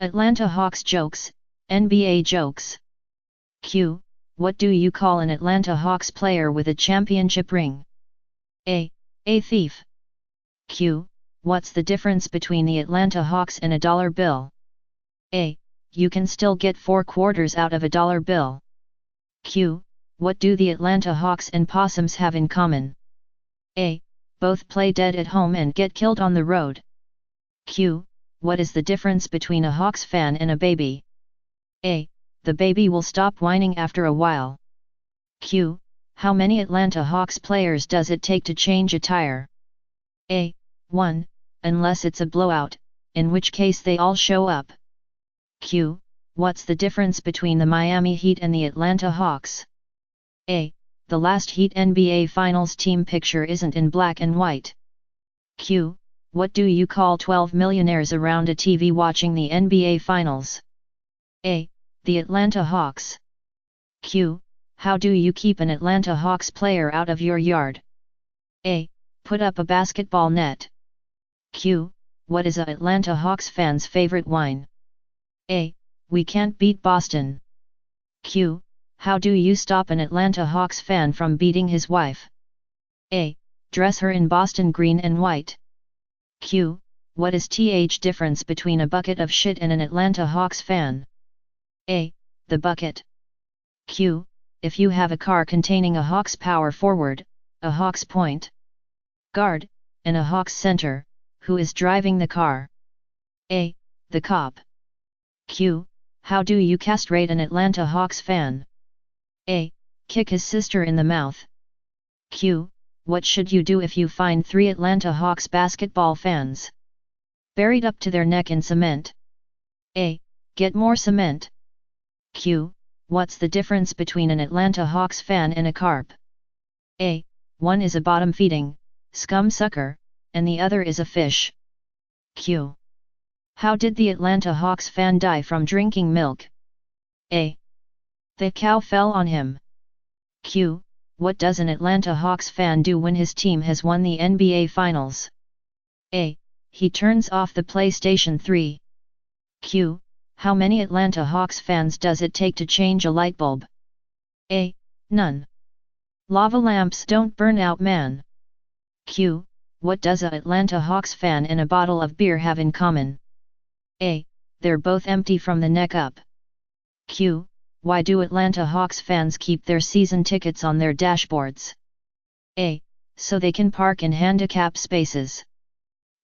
Atlanta Hawks jokes, NBA jokes. Q. What do you call an Atlanta Hawks player with a championship ring? A. A thief. Q. What's the difference between the Atlanta Hawks and a dollar bill? A. You can still get 4 quarters out of a dollar bill. Q. What do the Atlanta Hawks and possums have in common? A. Both play dead at home and get killed on the road. Q. What is the difference between a Hawks fan and a baby? A. The baby will stop whining after a while. Q. How many Atlanta Hawks players does it take to change a tire? A. 1, unless it's a blowout, in which case they all show up. Q. What's the difference between the Miami Heat and the Atlanta Hawks? A. The last Heat NBA Finals team picture isn't in black and white. Q. What do you call 12 millionaires around a TV watching the NBA Finals? A. The Atlanta Hawks. Q. How do you keep an Atlanta Hawks player out of your yard? A. Put up a basketball net. Q. What is a Atlanta Hawks fan's favorite wine? A. We can't beat Boston. Q. How do you stop an Atlanta Hawks fan from beating his wife? A. Dress her in Boston green and white. Q. What is the difference between a bucket of shit and an Atlanta Hawks fan? A. The bucket. Q. If you have a car containing a Hawks power forward, a Hawks point guard, and a Hawks center, who is driving the car? A. The cop. Q. How do you castrate an Atlanta Hawks fan? A. Kick his sister in the mouth. Q. What should you do if you find 3 Atlanta Hawks basketball fans buried up to their neck in cement? A. Get more cement. Q. What's the difference between an Atlanta Hawks fan and a carp? A. One is a bottom-feeding scum sucker, and the other is a fish. Q. How did the Atlanta Hawks fan die from drinking milk? A. The cow fell on him. Q. What does an Atlanta Hawks fan do when his team has won the NBA Finals? A. He turns off the PlayStation 3. Q. How many Atlanta Hawks fans does it take to change a light bulb? A. None. Lava lamps don't burn out, man. Q. What does a Atlanta Hawks fan and a bottle of beer have in common? A. They're both empty from the neck up. Q. Why do Atlanta Hawks fans keep their season tickets on their dashboards? A. So they can park in handicap spaces.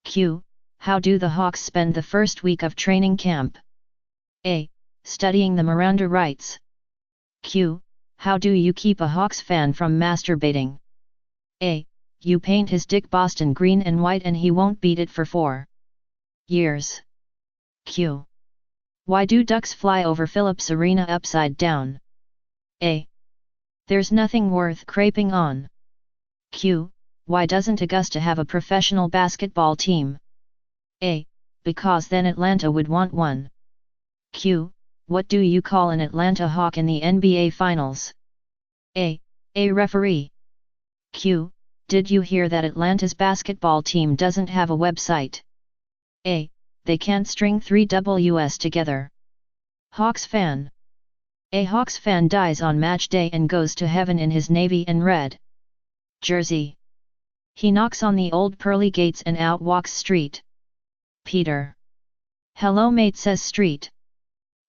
Q. How do the Hawks spend the first week of training camp? A. Studying the Miranda rights. Q. How do you keep a Hawks fan from masturbating? A. You paint his dick Boston green and white and he won't beat it for 4 years. Q. Why do ducks fly over Phillips Arena upside down? A. There's nothing worth craping on. Q. Why doesn't Augusta have a professional basketball team? A. Because then Atlanta would want one. Q. What do you call an Atlanta Hawk in the NBA Finals? A. A referee. Q. Did you hear that Atlanta's basketball team doesn't have a website? A. They can't string 3 Ws together. Hawks fan. A Hawks fan dies on match day and goes to heaven in his navy and red jersey. He knocks on the old pearly gates and out walks Street. Peter. Hello mate, says Street.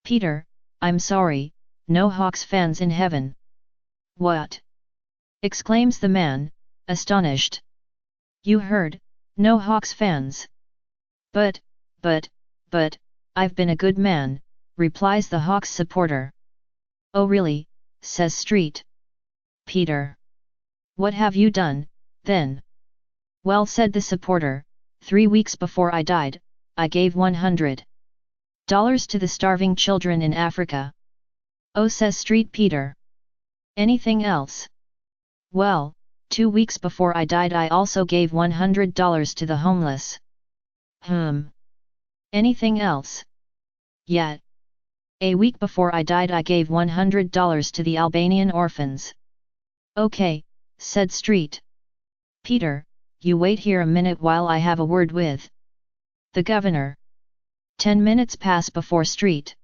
Peter, I'm sorry, no Hawks fans in heaven. What? Exclaims the man, astonished. You heard, no Hawks fans. But, I've been a good man, replies the Hawks supporter. Oh really, says Street. Peter. What have you done, then? Well, said the supporter, 3 weeks before I died, I gave $100 to the starving children in Africa. Oh, says Street Peter. Anything else? Well, 2 weeks before I died I also gave $100 to the homeless. Anything else? Yeah. A week before I died I gave $100 to the Albanian orphans. Okay, said Street. Peter, you wait here a minute while I have a word with the governor. 10 minutes pass before Street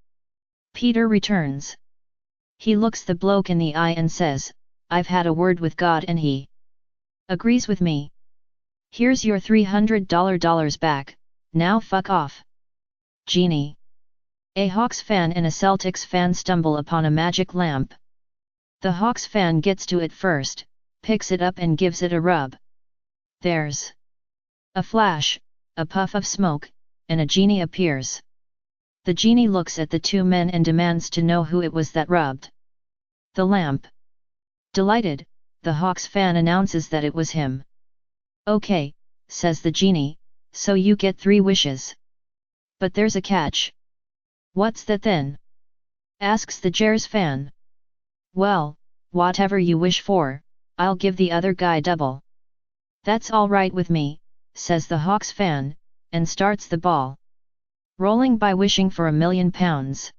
Peter returns. He looks the bloke in the eye and says, "I've had a word with God and he agrees with me. Here's your $300 back, now fuck off." Genie. A Hawks fan and a Celtics fan stumble upon a magic lamp. The Hawks fan gets to it first, picks it up and gives it a rub. There's a flash, a puff of smoke, and a genie appears. The genie looks at the two men and demands to know who it was that rubbed the lamp. Delighted, the Hawks fan announces that it was him. "Okay," says the genie, "so you get 3 wishes. But there's a catch." "What's that then?" asks the Jazz fan. "Well, whatever you wish for, I'll give the other guy double." "That's all right with me," says the Hawks fan, and starts the ball rolling by wishing for £1,000,000.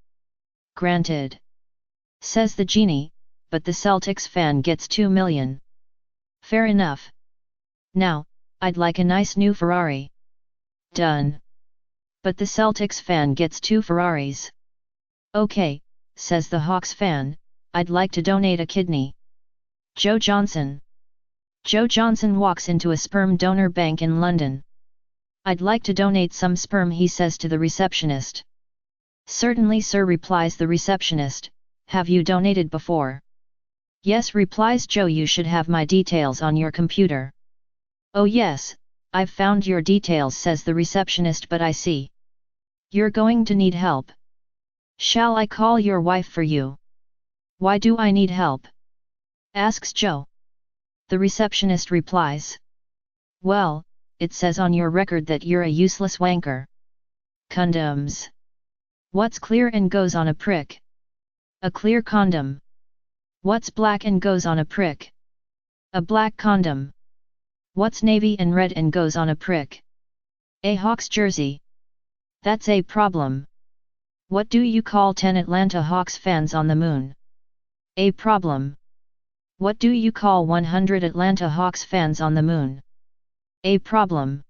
"Granted," says the genie, "but the Celtics fan gets 2 million. "Fair enough. Now, I'd like a nice new Ferrari." "Done. But the Celtics fan gets 2 Ferraris." "Okay," says the Hawks fan, "I'd like to donate a kidney." Joe Johnson. Joe Johnson walks into a sperm donor bank in London. "I'd like to donate some sperm," he says to the receptionist. "Certainly, sir," replies the receptionist. "Have you donated before?" "Yes," replies Joe. "You should have my details on your computer." "Oh yes, I've found your details," says the receptionist, "but I see you're going to need help. Shall I call your wife for you?" "Why do I need help?" asks Joe. The receptionist replies, "Well, it says on your record that you're a useless wanker." Condoms. What's clear and goes on a prick? A clear condom. What's black and goes on a prick? A black condom. What's navy and red and goes on a prick? A Hawks jersey. That's a problem. What do you call 10 Atlanta Hawks fans on the moon? A problem. What do you call 100 Atlanta Hawks fans on the moon? A problem.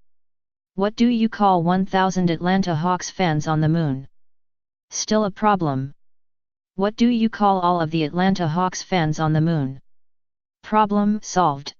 What do you call 1,000 Atlanta Hawks fans on the moon? Still a problem. What do you call all of the Atlanta Hawks fans on the moon? Problem solved.